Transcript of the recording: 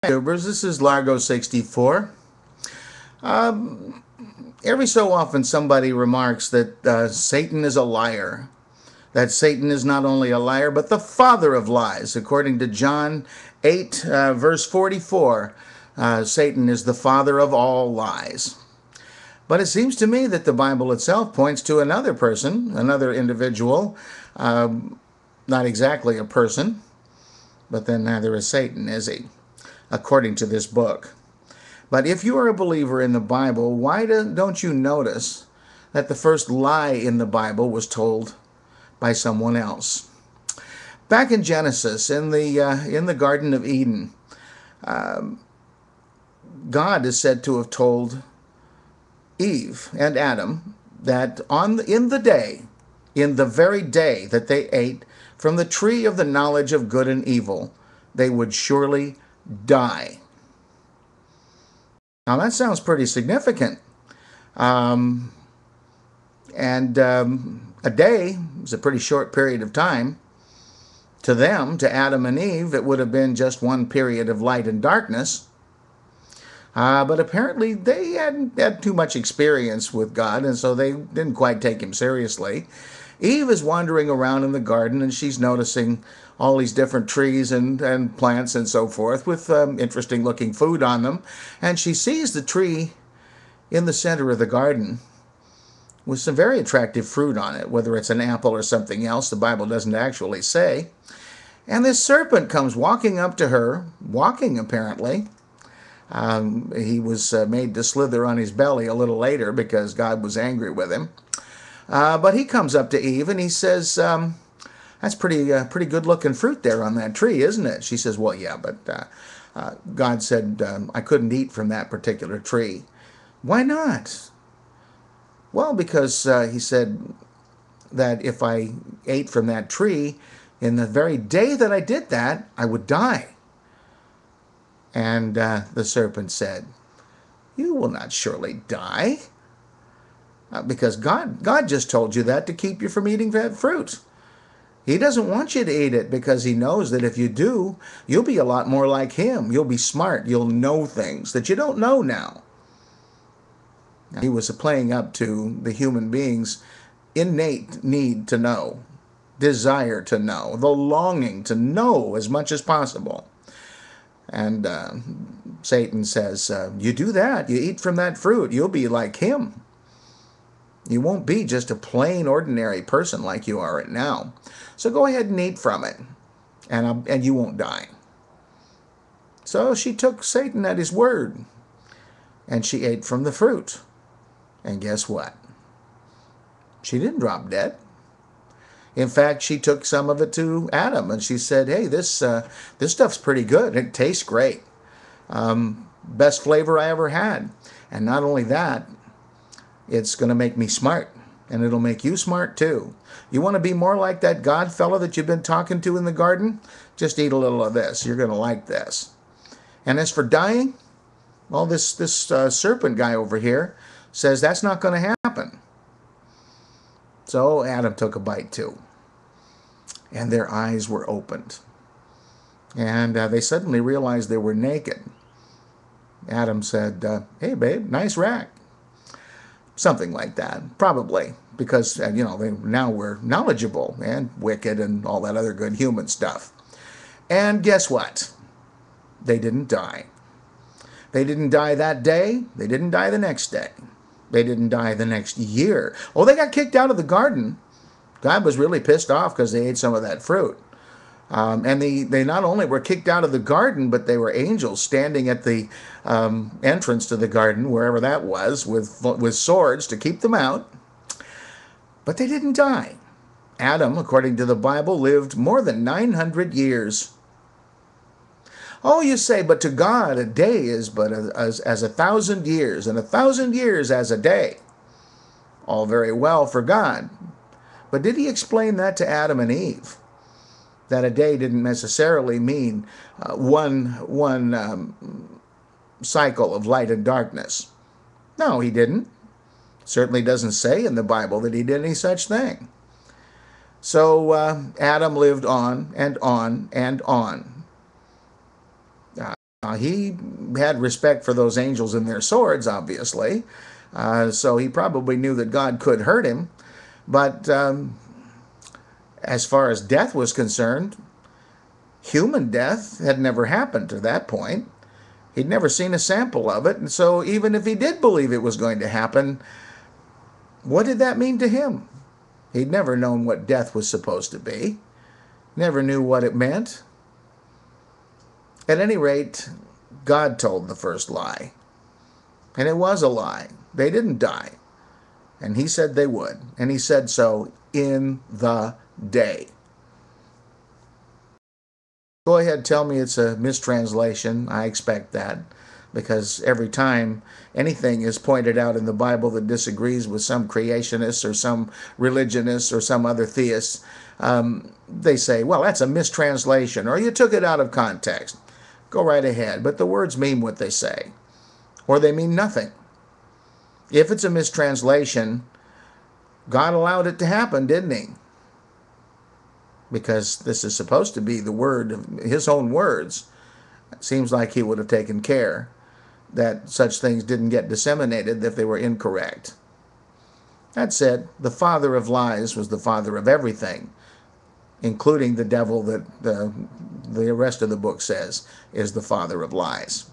YouTubers, this is Largo 64. Every so often somebody remarks that Satan is a liar. That Satan is not only a liar, but the father of lies. According to John 8, verse 44, Satan is the father of all lies. But it seems to me that the Bible itself points to another person, another individual, not exactly a person, but then neither is Satan, is he? According to this book. But if you are a believer in the Bible, why don't you notice that the first lie in the Bible was told by someone else? Back in Genesis, in the Garden of Eden, God is said to have told Eve and Adam that in the very day that they ate from the tree of the knowledge of good and evil, they would surely die. Now that sounds pretty significant. And a day is a pretty short period of time. To them, to Adam and Eve, it would have been just one period of light and darkness. But apparently they hadn't had too much experience with God, and so they didn't quite take him seriously. Eve is wandering around in the garden, and she's noticing all these different trees and plants and so forth with interesting looking food on them. And she sees the tree in the center of the garden with some very attractive fruit on it, whether it's an apple or something else, the Bible doesn't actually say. And this serpent comes walking up to her, walking apparently. He was made to slither on his belly a little later because God was angry with him. But he comes up to Eve and he says, that's pretty good looking fruit there on that tree, isn't it? She says, well, yeah, but God said I couldn't eat from that particular tree. Why not? Well, because he said that if I ate from that tree, in the very day that I did that, I would die. And the serpent said, you will not surely die. Because God just told you that to keep you from eating that fruit. He doesn't want you to eat it because he knows that if you do, you'll be a lot more like him. You'll be smart. You'll know things that you don't know now. He was playing up to the human being's innate need to know, desire to know, the longing to know as much as possible. And Satan says, you do that, you eat from that fruit, you'll be like him. You won't be just a plain, ordinary person like you are right now. So go ahead and eat from it, and you won't die. So she took Satan at his word, and she ate from the fruit. And guess what? She didn't drop dead. In fact, she took some of it to Adam, and she said, hey, this stuff's pretty good. It tastes great. Best flavor I ever had. And not only that, it's going to make me smart, and it'll make you smart too. You want to be more like that God fellow that you've been talking to in the garden? Just eat a little of this. You're going to like this. And as for dying, well, this serpent guy over here says that's not going to happen. So Adam took a bite too, and their eyes were opened, and they suddenly realized they were naked. Adam said, hey, babe, nice rack. Something like that, probably, because, they now were knowledgeable and wicked and all that other good human stuff. And guess what? They didn't die. They didn't die that day. They didn't die the next day. They didn't die the next year. Oh, they got kicked out of the garden. God was really pissed off because they ate some of that fruit. And they not only were kicked out of the garden, but they were angels standing at the entrance to the garden, wherever that was, with swords to keep them out. But they didn't die. Adam, according to the Bible, lived more than 900 years. Oh, you say, but to God a day is but as 1,000 years, and 1,000 years as a day. All very well for God. But did he explain that to Adam and Eve? That a day didn't necessarily mean one cycle of light and darkness. No, he didn't. Certainly doesn't say in the Bible that he did any such thing. So Adam lived on and on and on. He had respect for those angels and their swords, obviously. So he probably knew that God could hurt him. But as far as death was concerned, human death had never happened to that point. He'd never seen a sample of it. And so even if he did believe it was going to happen, what did that mean to him? He'd never known what death was supposed to be. Never knew what it meant. At any rate, God told the first lie. And it was a lie. They didn't die. And he said they would. And he said so in the day. Go ahead, tell me it's a mistranslation. I expect that, because every time anything is pointed out in the Bible that disagrees with some creationists or some religionists or some other theists, they say, well, that's a mistranslation, or you took it out of context. Go right ahead, but the words mean what they say, or they mean nothing. If it's a mistranslation, God allowed it to happen, didn't he? Because this is supposed to be the word of his own words. It seems like he would have taken care that such things didn't get disseminated if they were incorrect. That said, the father of lies was the father of everything, including the devil that the rest of the book says is the father of lies.